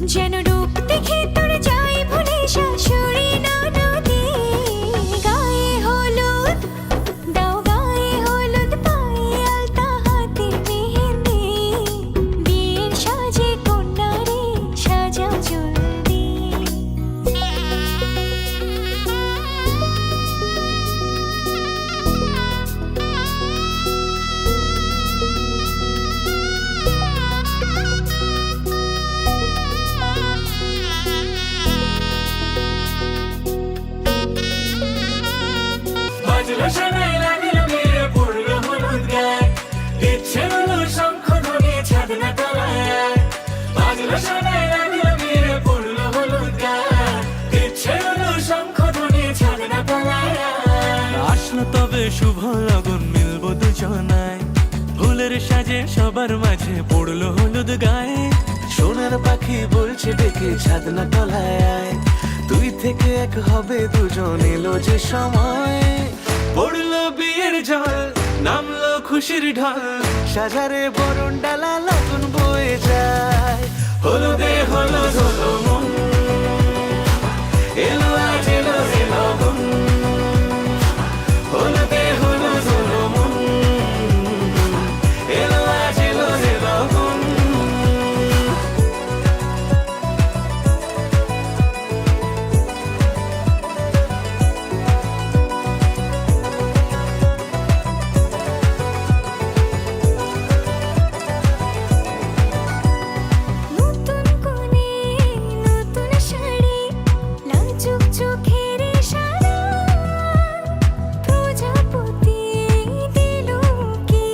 যেন রূপ দেখে তোর যাই ভুলে শাশুড়ি ননদে। গায়ে হলুদ দাও, গায়ে হলুদ, পায়ে আলতা, হাতে মেহেন্দি, বিয়ের সাজে কন্যারে সাজাও জলদি। বাজলো শোনাই লাগিল বিয়ে, পড়লো হলুদ গায়ে, ইচ্ছে হলো শঙ্খ ধ্বনি ছাদ না তলায়। বাজলো শোনাই লাগিল বিয়ে, পড়লো হলুদ গায়ে, ইচ্ছে হলো শঙ্খ ধ্বনি ছাদ না তলায়। আসলো তবে শুভ লগন, মিলবো দুজনায়, ফুলের সাজে সবার মাঝে পড়লো হলুদ গায়ে। সোনার পাখি বলছে ডেকে ছাদ না তলায় আয়, দুই থেকে এক হবে দুজন, এলো যে সময়। পড়লো বিয়ের জল, নামলো খুশির ঢল, সাজারে বরণ ডালা লগন বয়ে যায়। হলুদে হলুদ হলো মন, এলো আজ এলো রে লগন। হলুদে হলুদ হলো মন, এলো আজ এলো রে লগন। নতুন কোণে নতুন শাড়ি, লাজুক চোখের ইশারা, প্রজাপতি দিল কি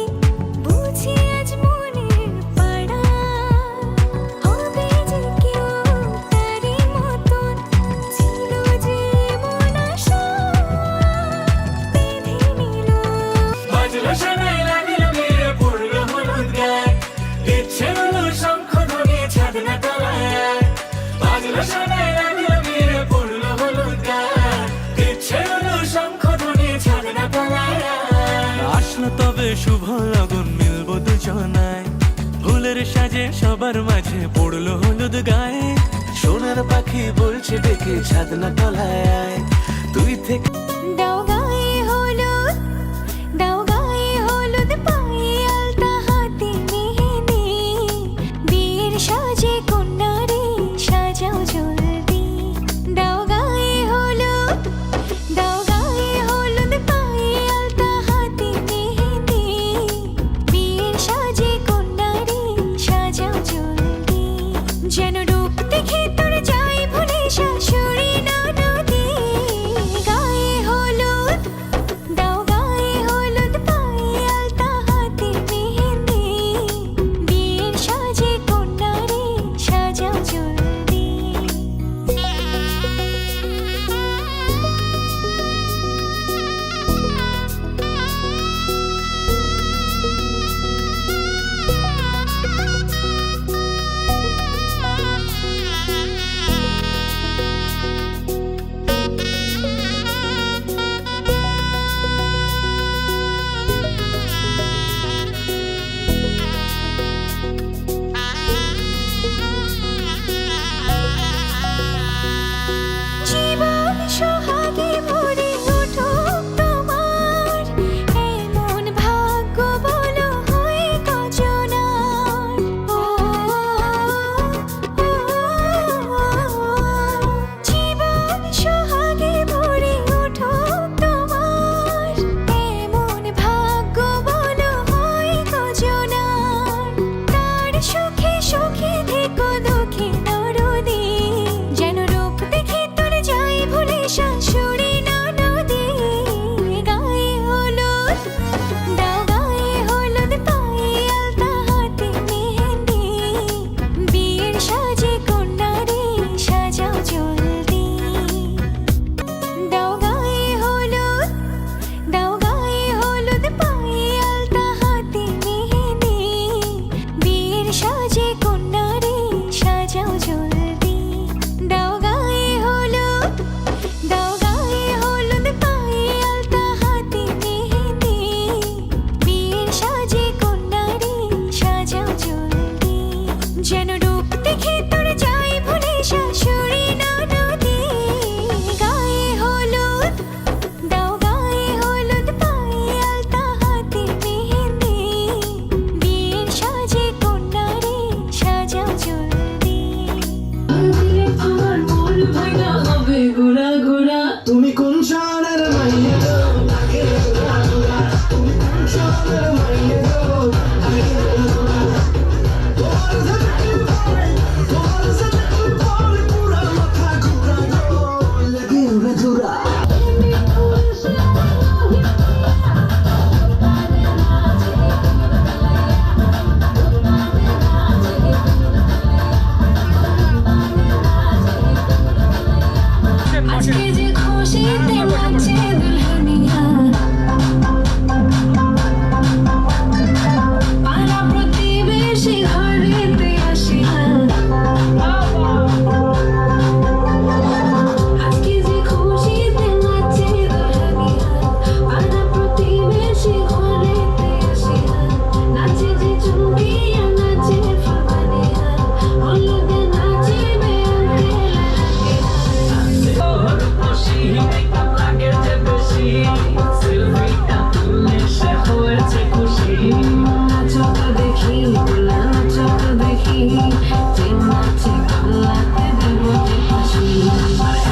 বুঝি আজ মনের পাড়া। হবে যে কেউ তারই মতন, ছিল যে মন আশা, বেঁধে নিল। বাজলো শোনাই লাগিল বিয়ে, পড়লো হলুদ গায়ে, ইচ্ছে হলো শঙ্খ ধ্বনি ছাদ না তলায়। বাজলো শোনাই লাগিল বিয়ে, পড়লো হলুদ গায়ে, ইচ্ছে হলো শঙ্খ ধ্বনি ছাদ না তলায়। আসলো তবে শুভ লগন, মিলবো দুজনায়, ফুলের সাজে সবার মাঝে পড়লো হলুদ গায়ে। সোনার পাখি বলছে ডেকে ছাদ না তলায় আয়, দুই থেকে দাও গায়ে হলুদ, দাও গায়ে হলুদ, পায়ে আলতা, হাতে মেহেন্দি, বিয়ের সাজে কন্যারে সাজাও জলদি। দাও গায়ে হলুদ, দাও গায়ে হলুদ, পায়ে আলতা, হাতে মেহেন্দি, বিয়ের সাজে কন্যারে সাজাও জলদি। যেন রূপ দেখে তোর যাই ভুলে শাশুড়ি ননদে। গায়ে হলুদ দাও, গায়ে হলুদ, পায়ে আলতা, হাতে মেহেন্দি, বিয়ের সাজে কন্যারে সাজাও জলদি। জীবন সোহাগে ভরে উঠুক তোমার, এমন ভাগ্য বলো হয় কজনার। ও, জীবন সোহাগে ভরে উঠুক তোমার, এমন ভাগ্য বলো হয় কজনার। তার সুখে সুখে থেকো, দুঃখে নরদে, যেন রূপ দেখে তোর যাই ভুলে শাশুড়ি ননদে। গায়ে হলুদ দাও, গায়ে হলুদ, পায়ে আলতা, হাতে মেহেন্দি, বিয়ের সাজে কন্যারে সাজাও জলদি। দাও গায়ে হলুদ, দাও গায়ে হলুদ, পায়ে আলতা, হাতে মেহেন্দি, বিয়ের সাজে কন্যারে সাজাও জলদি। দাও গায়ে হলুদ, দাও গায়ে হলুদ, পায়ে আলতা, হাতে মেহেন্দি, বিয়ের সাজে কন্যারে সাজাও জলদি। যেন রূপ দেখে তোর যাই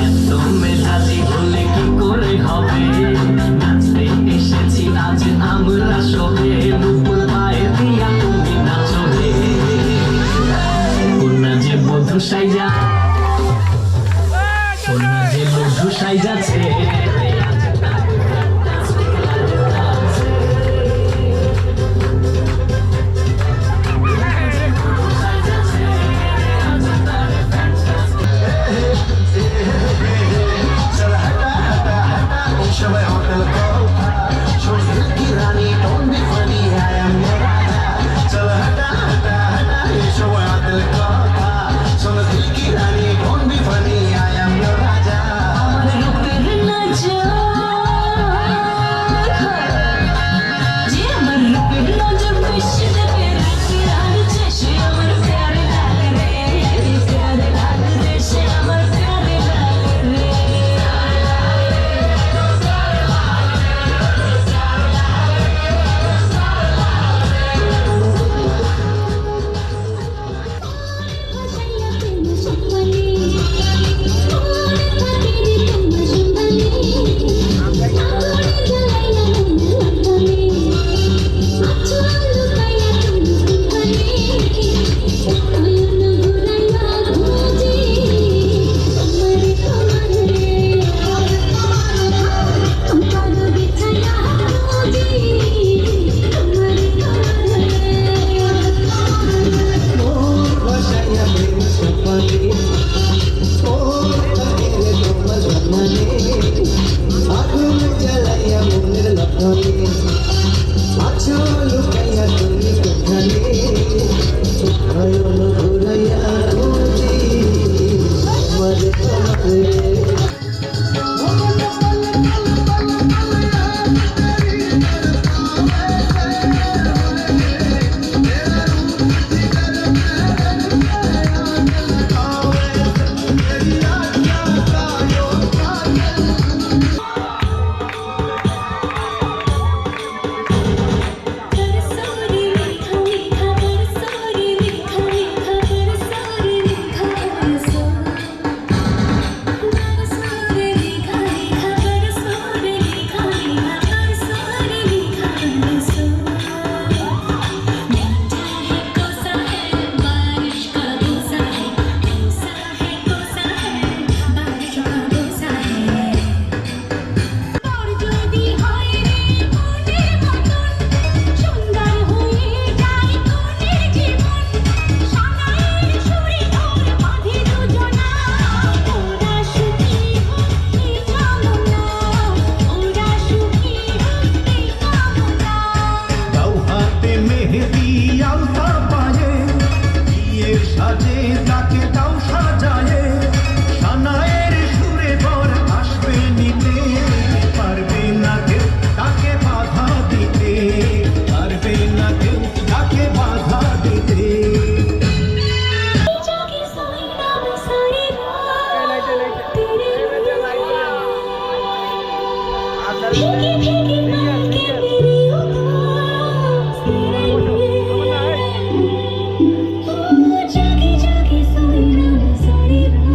এত মেজাজি হলে কি করে হবে নাচতে এসেছি আজ আমরা সবে নুপুর পায়ে দিয়া তুমি নাচো হে কন্যা যে বধূ সাইজা কন্যা যে বধূ সাইজাছে जागे जागे सोई ना सारी रात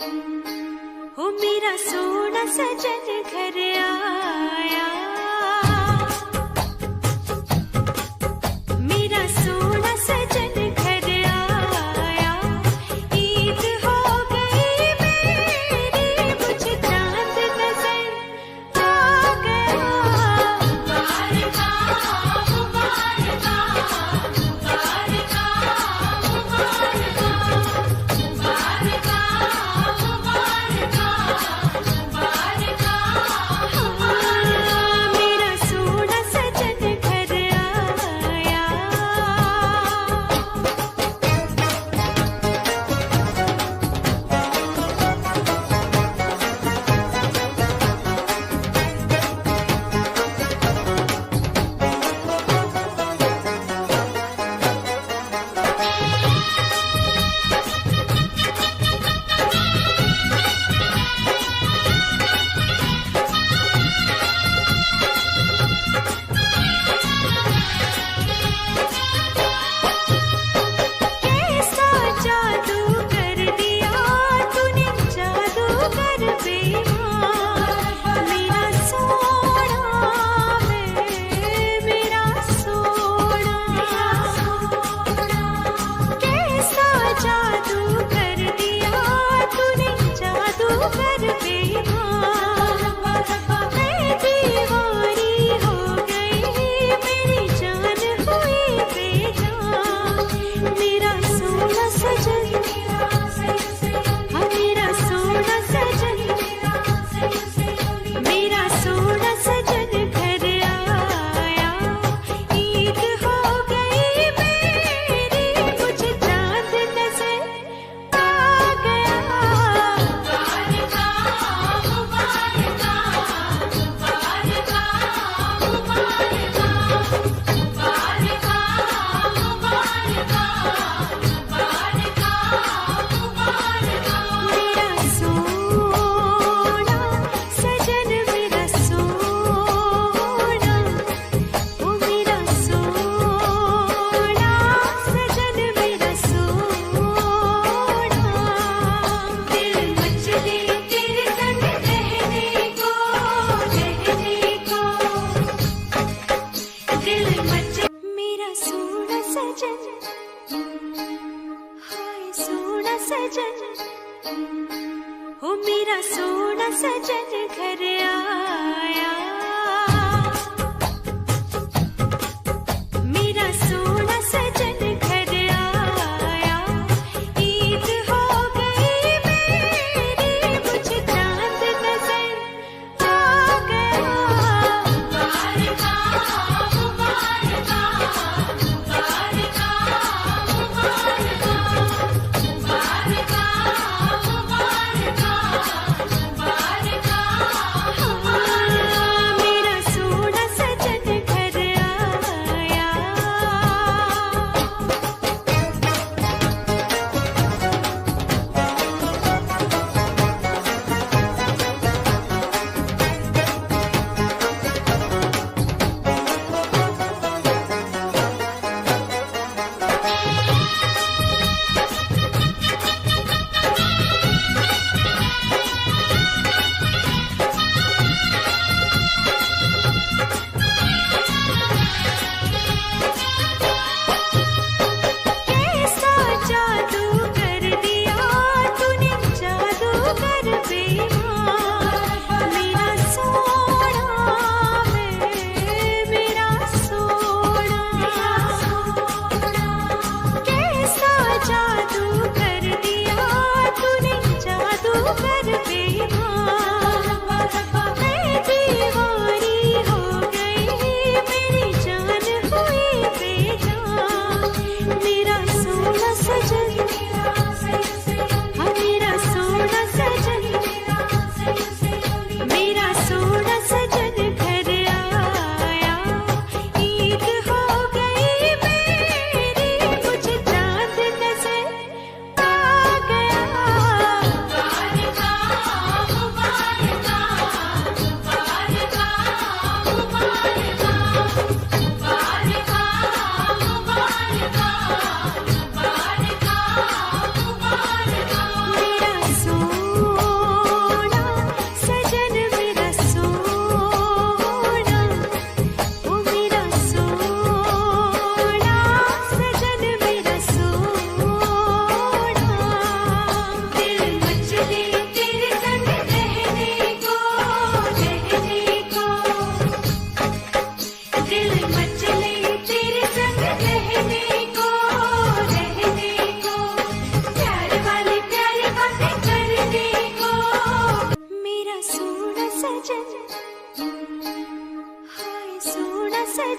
हो मेरा सोना सजन घर आया, मेरा सोना सजन घर आया, ईद हो गई मेरी, मुझे चांद नजर आ गया। मुबारका मुबारका मुबारका मुबारका मुबारका मुबारका मुबारका, मेरा सोना सजन घर आया। कैसा जादू कर दिया तूने, जादूगर बेईमान, मेरा सोना है मेरा सोना। कैसा जादू कर दिया तूने, जादूगर बेईमान, मैं दीवानी हो गई, मेरी जान हुई बेजान। मेरा सोना सजन, हाँ मेरा सोना सजन, मेरा सोना सजन घर आया, ईद हो गई मेरी, मुझे चांद नजर आ गया। मुबारका मुबारका मुबारका मुबारका मुबारका मुबारका मुबारका मुबारका, मेरा सोना सजन, मेरा सोना, ओ मेरा सोना सजन, मेरा सोना। दिल मचले तेरे संग रहने को, दिल मचे मेरा सोना सजन, हाय सोना सजन, हो मेरा सोना सजन घर आया, मेरा सोना सजन घर आया, ईद हो गई मेरी, मुझे चांद नजर आ गया। मुबारका मुबारका मुबारका मुबारका मुबारका मुबारका मुबारका मुबारका,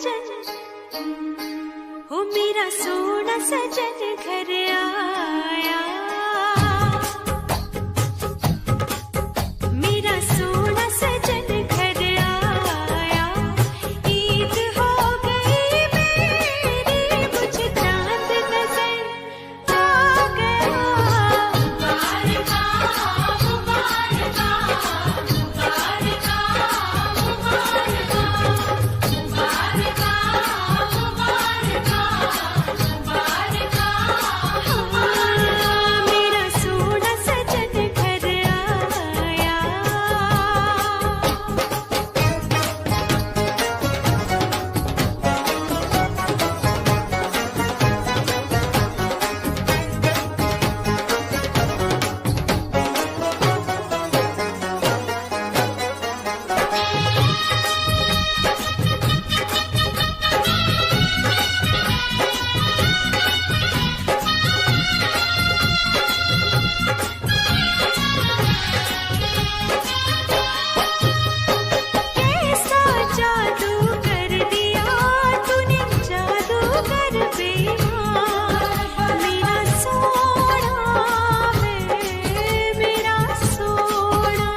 सजन हो मेरा सोना सजन घर आया मेरा सोना सजन घर आया ईद हो गई मेरी मुझे चांद नजर आ गया मुबारका मुबारका मुबारका मुबारका मुबारका मुबारका मेरा सोना सजन घर आया कैसा जादू कर दिया तूने जादू कर बेईमान मेरा सोना है मेरा सोना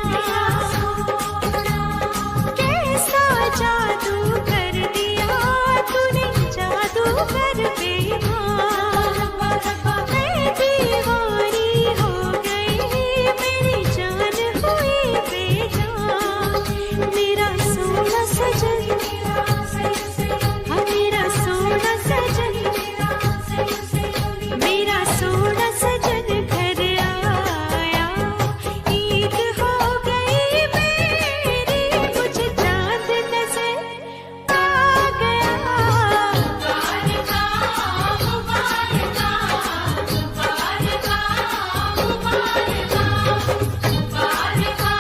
कैसा जादू कर दिया तूने जादू कर बेईमान मैं दीवानी हो गई मेरी जान हुई बेजान मेरा सोना सजन हाँ मेरा सोना सजन मेरा सोना सजन घर आया ईद हो गई मेरी मुझे चांद नजर आ गया मुबारका मुबारका मुबारका मुबारका मुबारका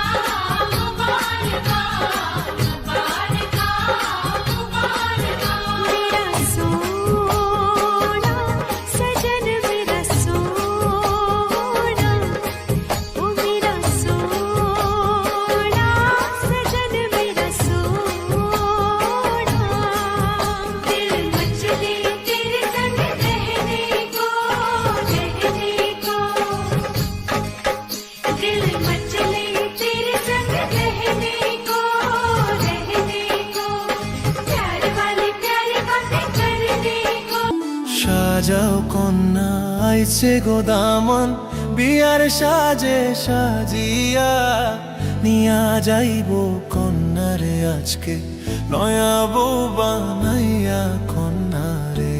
मुबारका मुबारका मेरा सोना सजन मेरा सोना ओ मेरा सोना सजन मेरा सोना दिल मचले तेरे संग रहने को दिल मचले तेरे संग रहने को प्यार वाली प्यारी बातें करने को সাজাও কন্যা আইছে গো দামন বিয়ার সাজে সাজিয়া নিয়া যাইব কন্যারে আজকে নয়া বউ বানাইয়া কন্যারে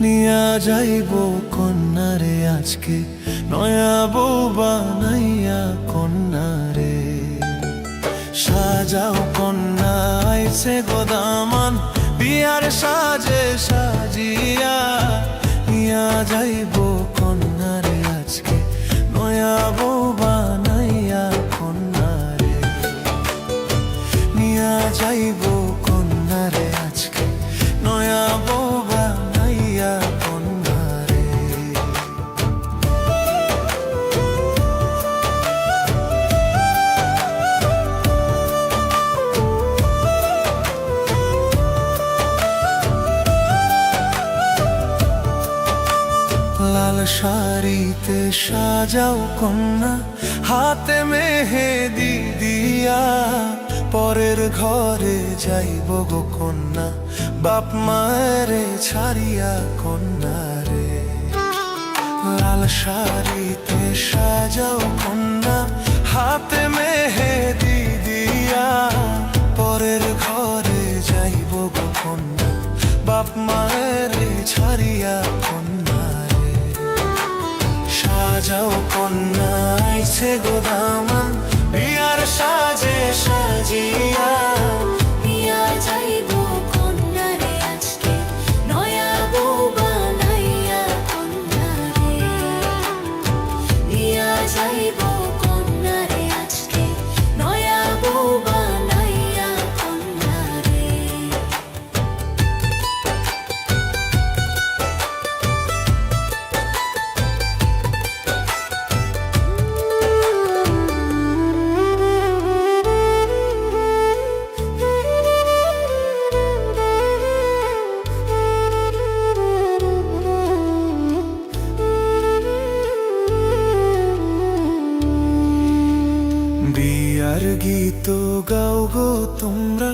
নিয়া যাইব কন্যারে আজকে নয়া বউ বানাইয়া কন্যারে সাজাও কন্যা আইছে গো দামান বিয়ার সাজে সাজিয়া নিয়া যাইব কন্যারে আজকে নয়া বউ বানাইয়া কন্যারে নিয়া যাইব কন্যারে আজকে নয়া বউ বানাইয়া কন্যারে লাল শাড়িতে সাজাও কন্যা হাতে মেহেদি দিয়া পরের ঘরে যাইব গো কন্যা বাপ মায়েরে ছাড়িয়া কন্যারে লাল শাড়িতে সাজাও কন্যা হাতে মেহেদি দিয়া পরের ঘরে যাইব গো কন্যা বাপ মায়েরে ছাড়িয়া কন্যারে সাজাও কন্যা আইছে গো দামান বিয়ার সাজে সাজিয়া নিয়া যাইব কন্যারে আজকে নয়া বউ বানাইয়া কন্যারে নিয়া যাইব কন্যারে আজকে নয়া বউ বানাইয়া কন্যারে বিয়ার গীত গাও গো তোমরা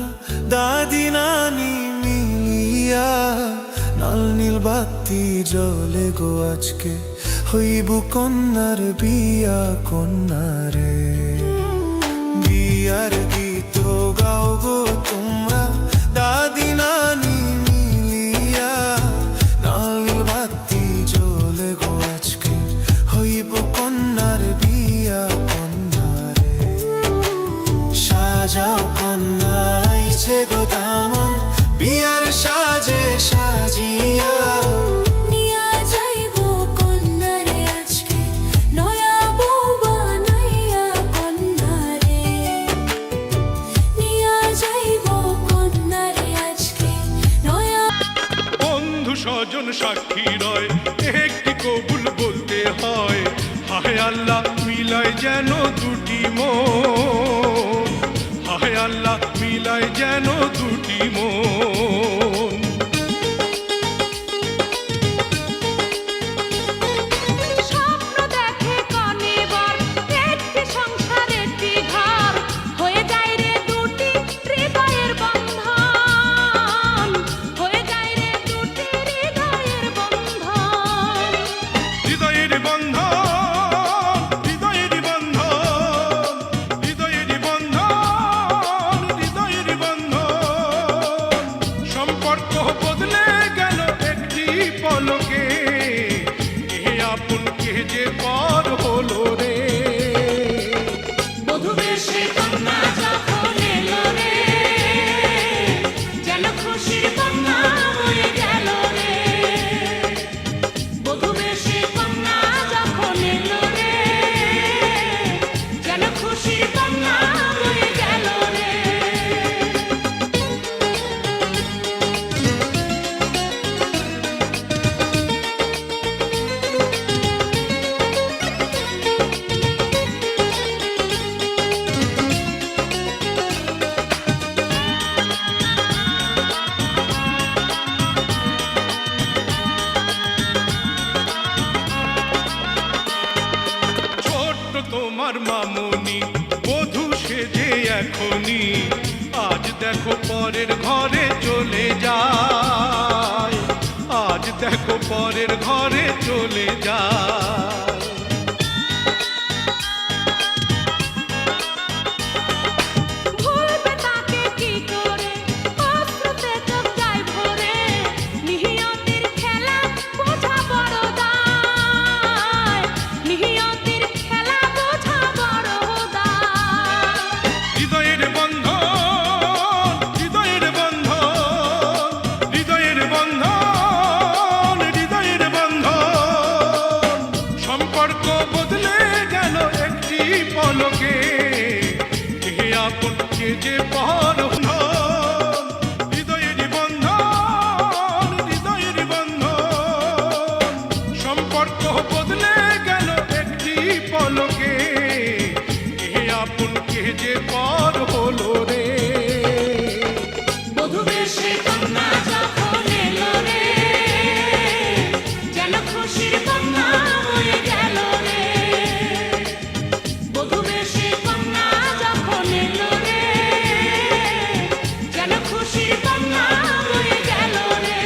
দাদি নানি মিলিয়া, লাল নীল বাতি জ্বলে গো আজকে, হইব কন্যার বিয়া কন্যারে। বিয়ার গীত গাও গো তোমরা দাদি নানি মিলিয়া, লাল নীল বাতি জ্বলে গো আজকে, হইব কন্যার বিয়া কন্যারে। সাজাও কন্যা আইছে গো দামন, বিয়ার সাজে সাজিয়া, নিয়া যাইব কন্যারে আজকে, নয়া বউ বানাইয়া কন্যারে। নিয়া যাইব কন্যারে আজকে, নয়া বন্ধু স্বজন সাক্ষী রয়, একটি কবুল বলতে হয়। হায় আল্লাহ মিলায় যেন দুটি মন, হায় আল্লাহ মিলায় যেন দুটি মন। স্বপ্ন দেখে কনিবার, একটি সংসার একটি ঘর, হয়ে যায় রে দুটি হৃদয়ের বন্ধন, হয়ে যায় রে দুটি হৃদয়ের বন্ধন। হৃদয়ের বন্ধন, হৃদয়ের বন্ধন, হৃদয়ের বন্ধন, হৃদয়ের বন্ধন। সম্পর্ক বদলে গেল একটি পলকে, এ আপন কে যে পর হলো রে। বধূ বেশে কন্যা যখন এলো রে, যেন খুশির কন্যা হয়ে গেল রে। বধূ বেশে কন্যা যখন এলো রে, যেন খুশির কন্যা হয়ে গেল রে। ছোট্ট তোমার মামুনি বধূ সেজে এখনি, আজ দেখো পরের ঘরে চলে যায়, আজ দেখো পরের ঘরে চলে যায়। ভুলবে তাকে কি করে, অশ্রুতে চোখ যায় ভরে, নিহিয়তির খেলা বোঝা বড় দায়, নিহিয়তির খেলা বোঝা বড় দায়। হৃদয়ের বন্ধন, হৃদয়ের বন্ধন, হৃদয়ের বন্ধন, হৃদয়ের বন্ধন। সম্পর্ক বদলে গেল একটি পলকে, এ আপন কে যে পর হলো। হৃদয়ের বন্ধন, হৃদয়ের বন্ধন। সম্পর্ক বদলে গেল একটি পলকে, এ আপন কে যে পর হলো রে। বধূ বেশে কন্যা যখন এলো রে, যেন খুশির কন্যা হয়ে গেল রে। বধূ বেশে কন্যা যখন এলো রে, যেন খুশির কন্যা হয়ে গেল রে।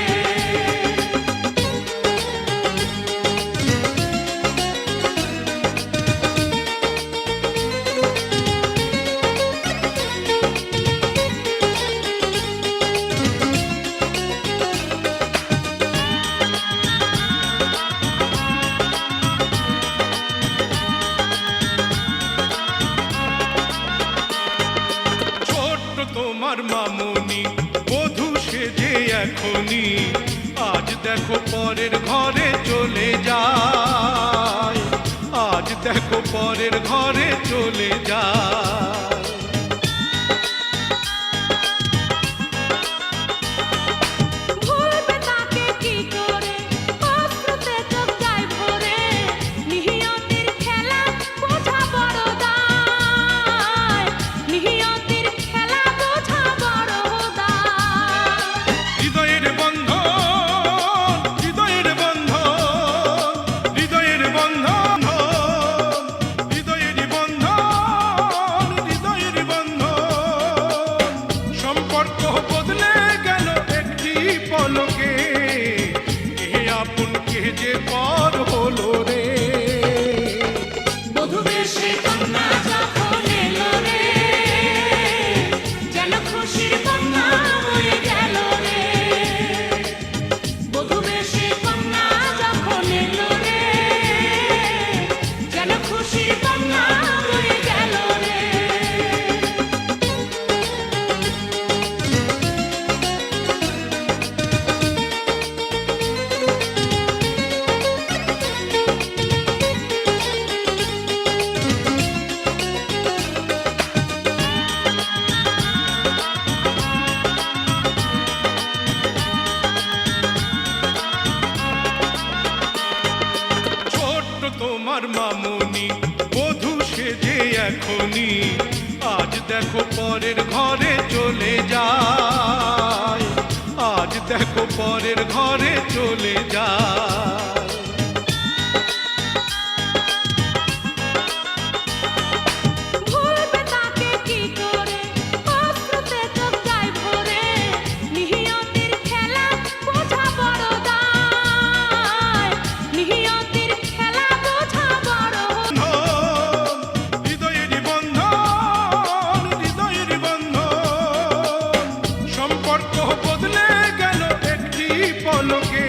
ছোট্ট তোমার মামুনি বধূ সেজে এখনি, আজ দেখো পরের ঘরে চলে যায়, আজ দেখো পরের ঘরে চলে যায়। ভুলবে তাকে কি করে, অশ্রুতে চোখ যায় ভরে, নিহিয়তির খেলা বোঝা বড় দায়, নিহিয়তির খেলা বোঝা বড় দায়। হৃদয়ের বন্ধন, হৃদয়ের বন্ধন, হৃদয়ের বন্ধন, হৃদয়ের বন্ধন, বেশে কন্যা যখন এলো রে, যেন খুশির বন্যা বয়ে গেল রে। বধূ বেশে কন্যা যখন এলো রে, যেন খুশির বন্যা বয়ে গেল রে। ছোট্ট তোমার মামুনি বধূ সেজে এখনি আজ দেখো পরের ঘরে চলে যায়, আজ দেখো পরের ঘরে চলে যায়। ভুলবে তাকে কি করে, অশ্রুতে চোখ যায় ভরে। নিহিয়তির খেলা বোঝা বড় দায়, নিহিয়তির খেলা বোঝা বড়। হৃদয়ের বন্ধন, হৃদয়ের বন্ধন, সম্পর্ক বদলে গেল একটি পলকে,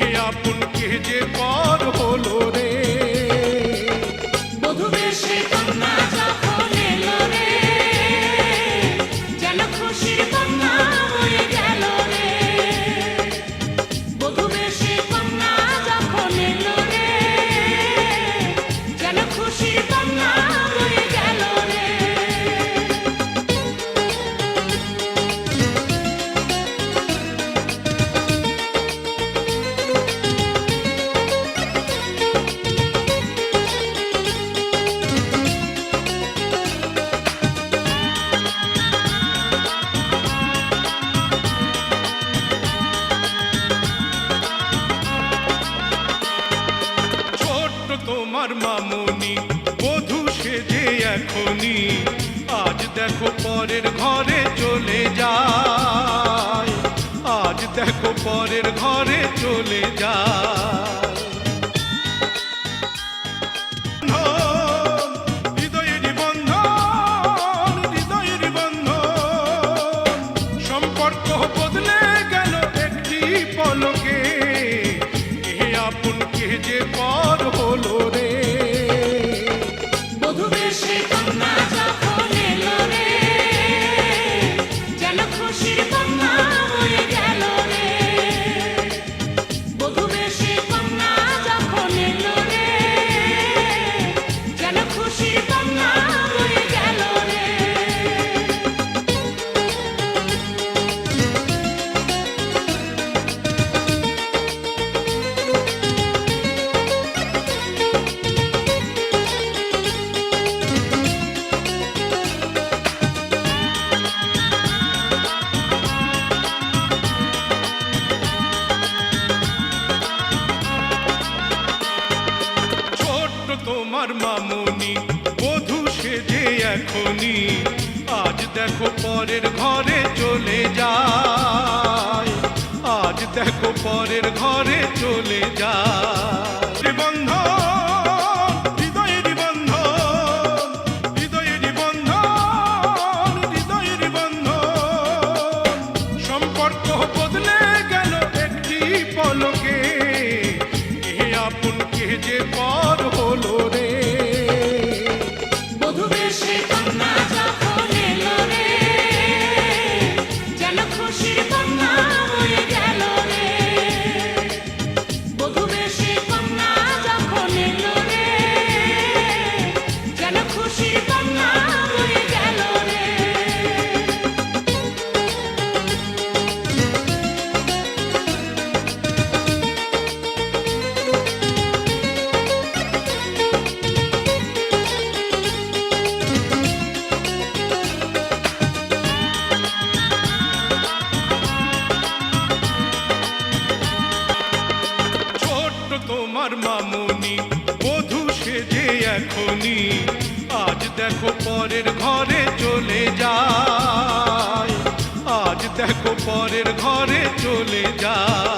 এ আপন কে যে পর হলো রে। বধূ বেশে কন্যা যখন এলো রে, যেন খুশির বন্যা বয়ে গেল রে। বধূ বেশে কন্যা যখন এলো রে, যেন খুশির বন্যা বয়ে গেল রে। ছোট্ট তোমার মামুনি বধূ সেজে এখনি আজ দেখো পরের ঘরে চলে যায়, আজ দেখো পরের ঘরে চলে যায়। হৃদয়ের বন্ধন, হৃদয়ের বন্ধন, সম্পর্ক বদলে গেল একটি পলকে, এ আপন কে যে পর হলো রে। বধূ বেশে কন্যা যখন এলো রে, যেন খুশির বন্যা বয়ে গেল রে। বধূ বেশে কন্যা যখন এলো রে, যেন খুশির বন্যা বয়ে গেল রে। ছোট্ট তোমার মামুনি বধূ সেজে এখনি আজ দেখো পরের ঘরে চলে যায়, আজ দেখো পরের ঘরে চলে যায়। বন্ধন, হৃদয়ের বন্ধন, হৃদয়ের বন্ধন, হৃদয়ের বন্ধন, সম্পর্ক বদলে গেল একটি পলকে, এ আপন কে যে পর হলো রে। বধূ বেশে কন্যা যখন এলো রে, যেন খুশির বন্যা বয়ে গেল রে। বধূ বেশে কন্যা যখন এলো রে, যেন খুশির বন্যা বয়ে গেল রে। ছোট্ট তোমার মামুনি বধূ সেজে এখনি আজ দেখো পরের ঘরে চলে যায়, আজ দেখো পরের ঘরে চলে যায়।